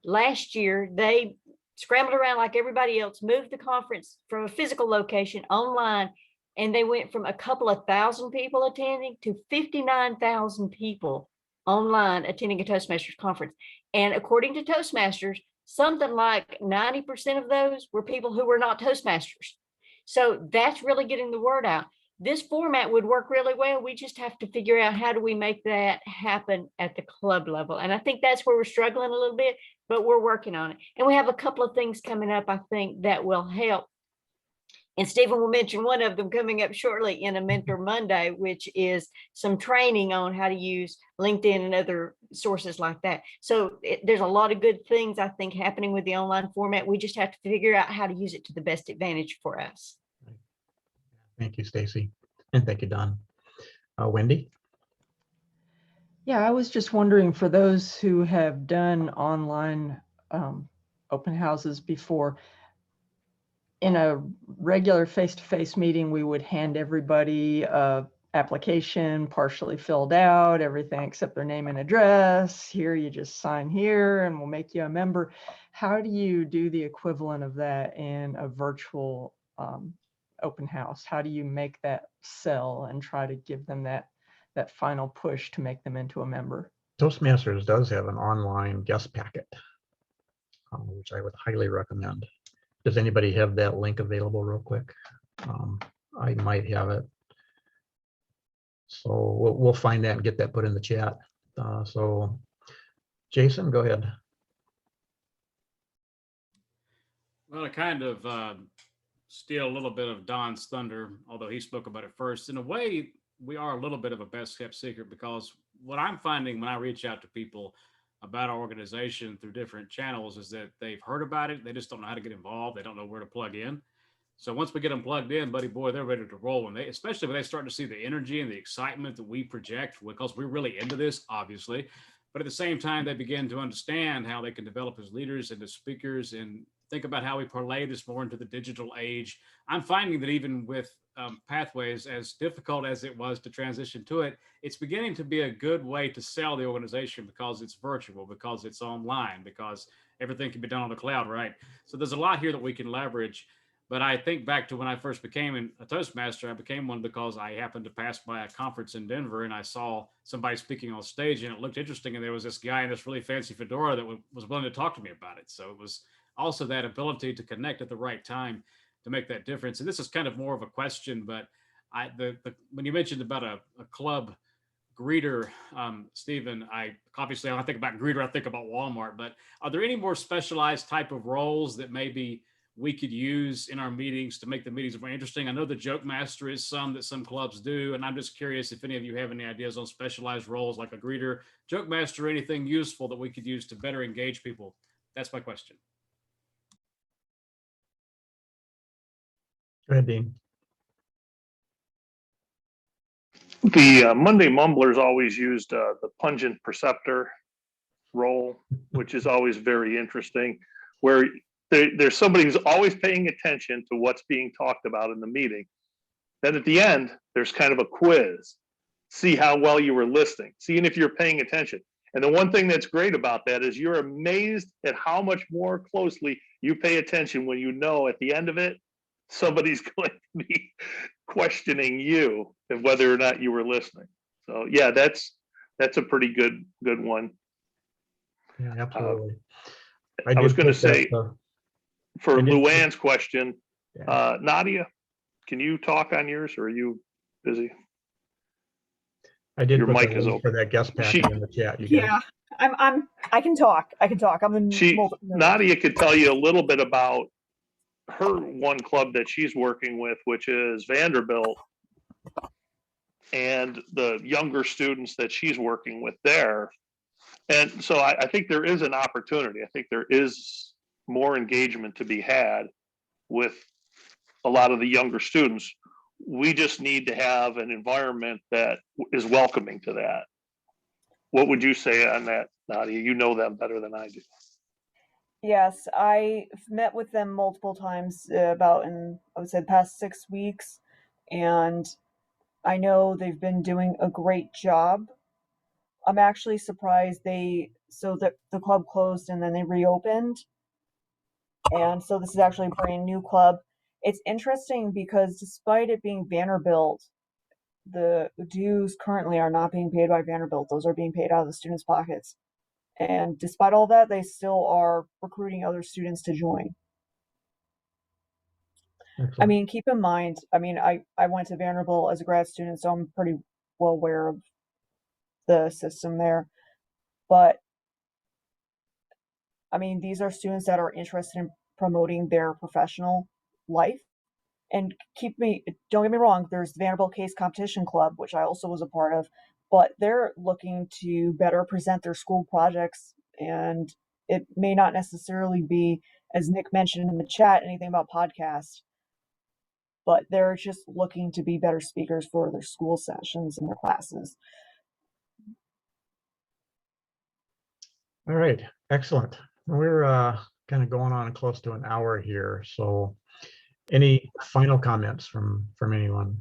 Last year, they scrambled around like everybody else, moved the conference from a physical location online, and they went from a couple of thousand people attending to 59,000 people online attending a Toastmasters conference. And according to Toastmasters, something like 90% of those were people who were not Toastmasters. So that's really getting the word out. This format would work really well. We just have to figure out how do we make that happen at the club level. And I think that's where we're struggling a little bit, but we're working on it. And we have a couple of things coming up, I think, that will help. And Stephen will mention one of them coming up shortly in a Mentor Monday, which is some training on how to use LinkedIn and other sources like that. So there's a lot of good things, I think, happening with the online format. We just have to figure out how to use it to the best advantage for us. Thank you, Stacy. And thank you, Don. Wendy? Yeah, I was just wondering, for those who have done online open houses before, in a regular face-to-face meeting, we would hand everybody an application partially filled out, everything except their name and address. Here, you just sign here and we'll make you a member. How do you do the equivalent of that in a virtual open house? How do you make that sell and try to give them that final push to make them into a member? Toastmasters does have an online guest packet, which I would highly recommend. Does anybody have that link available real quick? I might have it. So we'll find that and get that put in the chat. So Jason, go ahead. Well, to kind of steal a little bit of Don's thunder, although he spoke about it first, in a way, we are a little bit of a best kept secret, because what I'm finding when I reach out to people about our organization through different channels is that they've heard about it. They just don't know how to get involved. They don't know where to plug in. So once we get them plugged in, buddy boy, they're ready to roll. And especially when they start to see the energy and the excitement that we project, because we're really into this, obviously. But at the same time, they begin to understand how they can develop as leaders and as speakers, and think about how we parlay this more into the digital age. I'm finding that even with Pathways, as difficult as it was to transition to it, it's beginning to be a good way to sell the organization, because it's virtual, because it's online, because everything can be done on the cloud, right? So there's a lot here that we can leverage. But I think back to when I first became a Toastmaster. I became one because I happened to pass by a conference in Denver and I saw somebody speaking on stage and it looked interesting. And there was this guy in this really fancy fedora that was willing to talk to me about it. So it was also that ability to connect at the right time to make that difference. And this is kind of more of a question, but when you mentioned about a club greeter, Stephen, obviously when I think about greeter, I think about Walmart, but are there any more specialized type of roles that maybe we could use in our meetings to make the meetings more interesting? I know the joke master is some that some clubs do, and I'm just curious if any of you have any ideas on specialized roles like a greeter, joke master, or anything useful that we could use to better engage people. That's my question. Go ahead, Dean. The Monday Mumblers always used the pungent preceptor role, which is always very interesting, where there's somebody who's always paying attention to what's being talked about in the meeting. Then at the end, there's kind of a quiz. See how well you were listening, seeing if you're paying attention. And the one thing that's great about that is you're amazed at how much more closely you pay attention when you know at the end of it, somebody's going to be questioning you and whether or not you were listening. So yeah, that's a pretty good one. Yeah, absolutely. I was going to say, for did- Luann's question, Yeah. Nadia, can you talk on yours, or are you busy? I did Your put mic the is link for open. that guest packet in the chat. You guys. Yeah, I can talk. I'm in Nadia could tell you a little bit about her one club that she's working with, which is Vanderbilt, and the younger students that she's working with there. And so I think there is an opportunity. I think there is more engagement to be had with a lot of the younger students. We just need to have an environment that is welcoming to that. What would you say on that, Nadia? You know them better than I do. Yes, I've met with them multiple times, about in, I would say, the past 6 weeks, and I know they've been doing a great job. I'm actually surprised the club closed and then they reopened. And so this is actually a brand new club. It's interesting because despite it being Vanderbilt, the dues currently are not being paid by Vanderbilt. Those are being paid out of the students' pockets. And despite all that, they still are recruiting other students to join. Excellent. I mean, keep in mind, I went to Vanderbilt as a grad student, so I'm pretty well aware of the system there. But I mean, these are students that are interested in promoting their professional life. And don't get me wrong, there's the Vanderbilt Case Competition Club, which I also was a part of, but they're looking to better present their school projects. And it may not necessarily be, as Nick mentioned in the chat, anything about podcasts, but they're just looking to be better speakers for their school sessions and their classes. All right, excellent. We're kind of going on close to an hour here. So any final comments from anyone?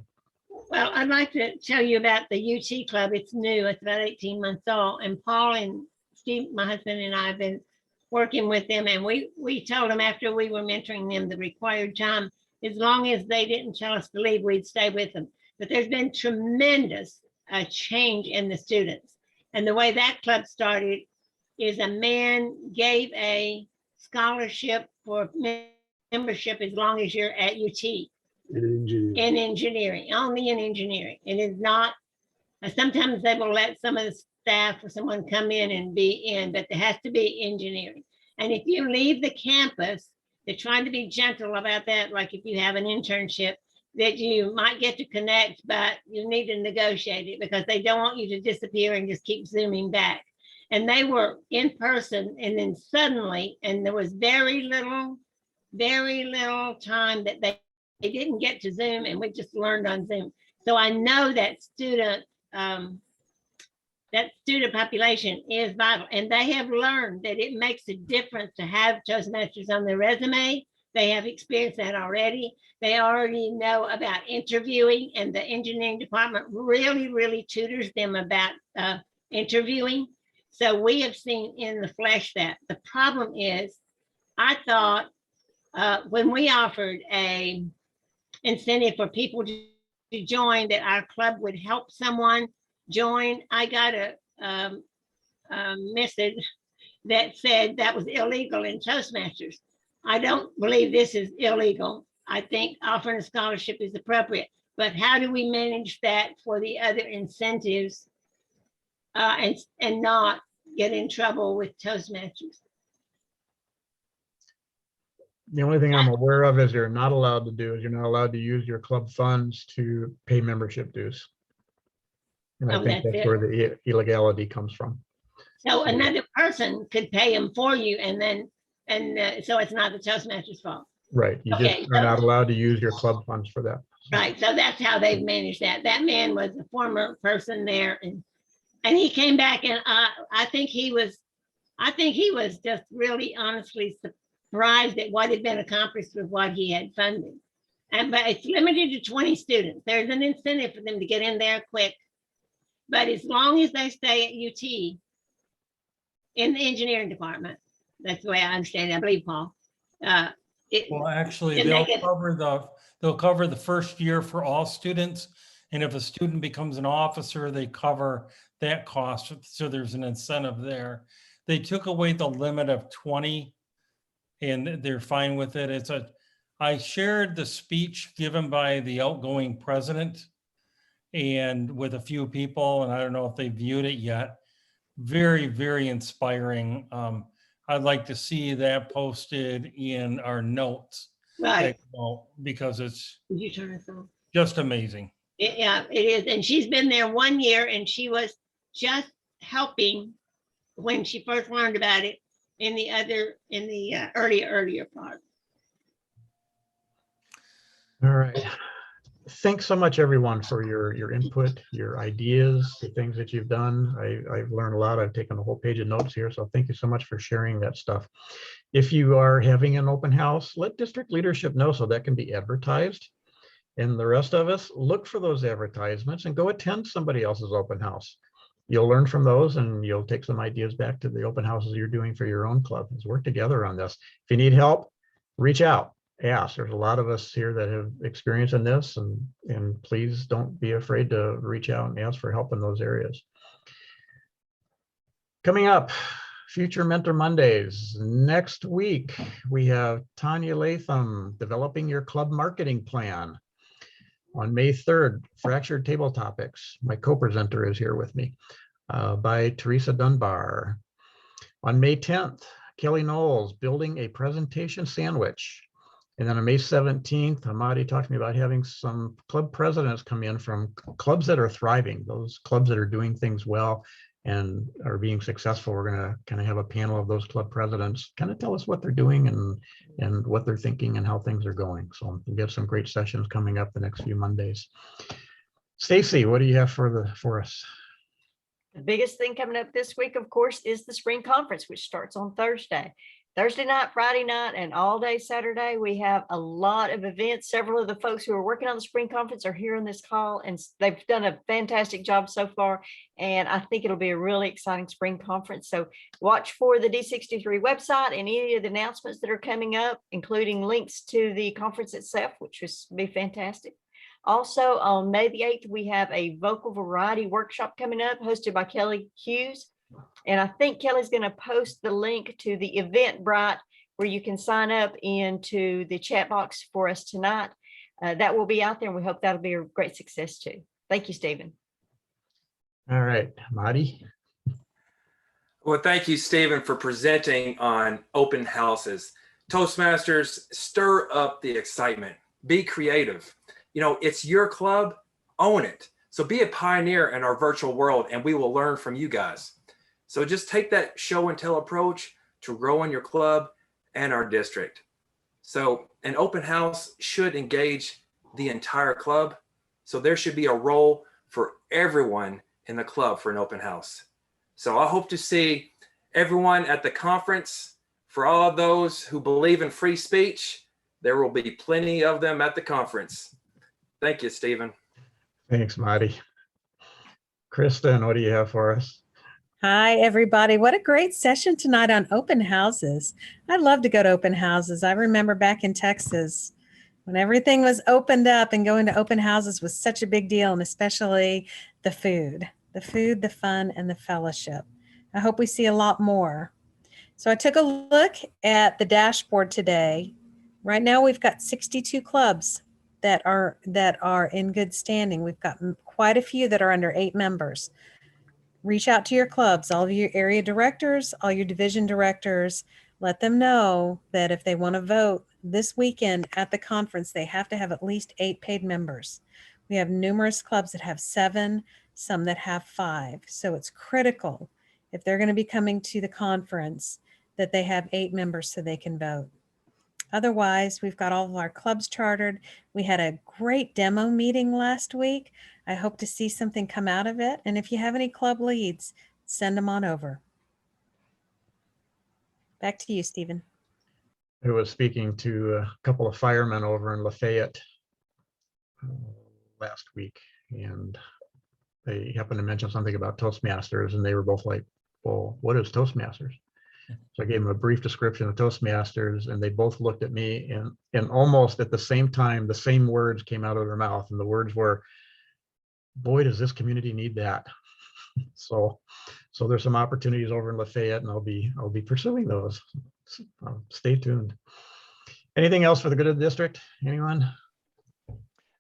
Well, I'd like to tell you about the UT Club. It's new. It's about 18 months old. And Paul and Steve, my husband, and I have been working with them. And we told them after we were mentoring them the required time, as long as they didn't tell us to leave, we'd stay with them. But there's been tremendous change in the students. And the way that club started is a man gave a scholarship for membership as long as you're at UT. In engineering, only in engineering. It is not, sometimes they will let some of the staff or someone come in and be in, but there has to be engineering. And if you leave the campus, they're trying to be gentle about that. Like if you have an internship that you might get to connect, but you need to negotiate it because they don't want you to disappear and just keep zooming back. And they were in person, and then suddenly, and there was very little time that they didn't get to Zoom, and we just learned on Zoom. So I know that student population is vital, and they have learned that it makes a difference to have Toastmasters on their resume. They have experienced that already. They already know about interviewing, and the engineering department really tutors them about interviewing. So we have seen in the flesh that. The problem is, I thought when we offered a incentive for people to join, that our club would help someone join. I got a message that said that was illegal in Toastmasters. I don't believe this is illegal. I think offering a scholarship is appropriate, but how do we manage that for the other incentives and not get in trouble with Toastmasters? The only thing I'm aware of is you're not allowed to use your club funds to pay membership dues. And I think that's where the illegality comes from. So another person could pay them for you, and so it's not the Toastmasters' fault. Right. You just are not allowed to use your club funds for that. Right. So that's how they've managed that. That man was a former person there, and he came back, and I think he was just really honestly surprised at what had been accomplished with what he had funded. But it's limited to 20 students. There's an incentive for them to get in there quick. But as long as they stay at UT in the engineering department, that's the way I understand it, I believe, Paul. Well, actually, they'll cover the first year for all students. And if a student becomes an officer, they cover that cost. So there's an incentive there. They took away the limit of 20, and they're fine with it. I shared the speech given by the outgoing president and with a few people, and I don't know if they viewed it yet. Very, very inspiring. I'd like to see that posted in our notes. Right. Because it's Did you turn this on? Just amazing. Yeah, it is. And she's been there 1 year, and she was just helping when she first learned about it in the earlier part. All right. Thanks so much, everyone, for your input, your ideas, the things that you've done. I've learned a lot. I've taken a whole page of notes here. So thank you so much for sharing that stuff. If you are having an open house, let district leadership know so that can be advertised. And the rest of us, look for those advertisements and go attend somebody else's open house. You'll learn from those, and you'll take some ideas back to the open houses you're doing for your own club. Let's work together on this. If you need help, reach out. Ask. There's a lot of us here that have experience in this, and please don't be afraid to reach out and ask for help in those areas. Coming up, Future Mentor Mondays. Next week, we have Tanya Latham, Developing Your Club Marketing Plan. On May 3rd, Fractured Table Topics. My co-presenter is here with me by Teresa Dunbar. On May 10th, Kelly Knowles, Building a Presentation Sandwich. And then on May 17th, Hamadi talked to me about having some club presidents come in from clubs that are thriving, those clubs that are doing things well and are being successful. We're going to kind of have a panel of those club presidents kind of tell us what they're doing and what they're thinking and how things are going. So we'll get some great sessions coming up the next few Mondays. Stacy, what do you have for us? The biggest thing coming up this week, of course, is the spring conference, which starts on Thursday. Thursday night, Friday night, and all day Saturday. We have a lot of events. Several of the folks who are working on the spring conference are here on this call, and they've done a fantastic job so far. And I think it'll be a really exciting spring conference. So watch for the D63 website and any of the announcements that are coming up, including links to the conference itself, which will be fantastic. Also, on May the 8th, we have a vocal variety workshop coming up hosted by Kelly Hughes. And I think Kelly's going to post the link to the Eventbrite where you can sign up into the chat box for us tonight. That will be out there, and we hope that'll be a great success too. Thank you, Stephen. All right, Marty. Well, thank you, Stephen, for presenting on open houses. Toastmasters, stir up the excitement. Be creative. You know, it's your club, own it. So be a pioneer in our virtual world, and we will learn from you guys. So just take that show and tell approach to growing your club and our district. So an open house should engage the entire club. So there should be a role for everyone in the club for an open house. So I hope to see everyone at the conference. For all of those who believe in free speech, there will be plenty of them at the conference. Thank you, Stephen. Thanks, Marty. Kristen, what do you have for us? Hi, everybody. What a great session tonight on open houses. I love to go to open houses. I remember back in Texas when everything was opened up, and going to open houses was such a big deal, and especially the food, the fun, and the fellowship. I hope we see a lot more. So I took a look at the dashboard today. Right now, we've got 62 clubs that are in good standing. We've got quite a few that are under 8 members. Reach out to your clubs, all of your area directors, all your division directors. Let them know that if they want to vote this weekend at the conference, they have to have at least 8 paid members. We have numerous clubs that have 7, some that have 5. So it's critical, if they're going to be coming to the conference, that they have 8 members so they can vote. Otherwise, we've got all of our clubs chartered. We had a great demo meeting last week. I hope to see something come out of it. And if you have any club leads, send them on over. Back to you, Stephen. I was speaking to a couple of firemen over in Lafayette last week, and they happened to mention something about Toastmasters, and they were both like, well, what is Toastmasters? So I gave them a brief description of Toastmasters, and they both looked at me, and almost at the same time, the same words came out of their mouth. And the words were, boy, does this community need that. So there's some opportunities over in Lafayette, and I'll be pursuing those. Stay tuned. Anything else for the good of the district? Anyone?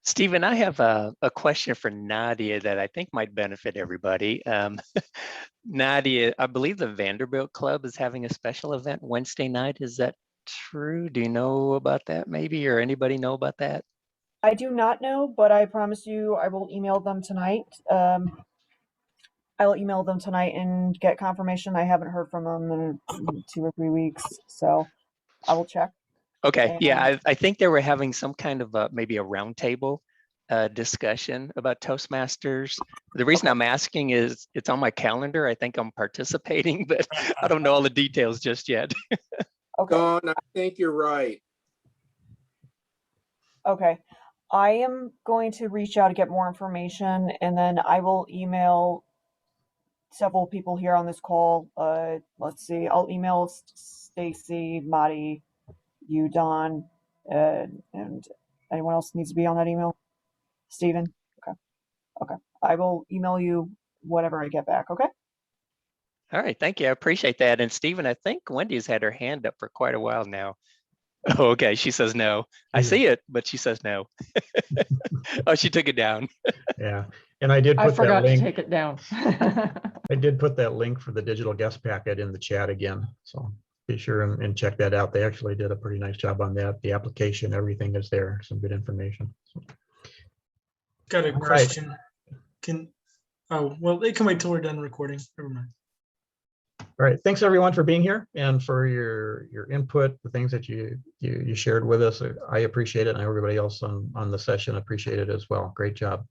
Stephen, I have a question for Nadia that I think might benefit everybody. Nadia, I believe the Vanderbilt Club is having a special event Wednesday night. Is that true? Do you know about that maybe, or anybody know about that? I do not know, but I promise you I will email them tonight. I'll email them tonight and get confirmation. I haven't heard from them in 2 or 3 weeks, so I will check. Okay, yeah, I think they were having some kind of maybe a roundtable discussion about Toastmasters. The reason I'm asking is it's on my calendar. I think I'm participating, but I don't know all the details just yet. Okay. Dawn, I think you're right. Okay. I am going to reach out to get more information, and then I will email several people here on this call. Let's see. I'll email Stacy, Marty, you, Don, and anyone else needs to be on that email? Stephen? Okay. I will email you whatever I get back, okay? All right, thank you. I appreciate that. And Stephen, I think Wendy's had her hand up for quite a while now. Oh, okay, she says no. I see it, but she says no. Oh, she took it down. Yeah, and I did put I forgot that link. to take it down. I did put that link for the digital guest packet in the chat again. So be sure and check that out. They actually did a pretty nice job on that. The application, everything is there. Some good information. Got a All question. Oh, well, they can wait till we're done recording. Never mind. All right. Thanks everyone for being here and for your input, the things that you shared with us. I appreciate it. And everybody else on the session appreciate it as well. Great job.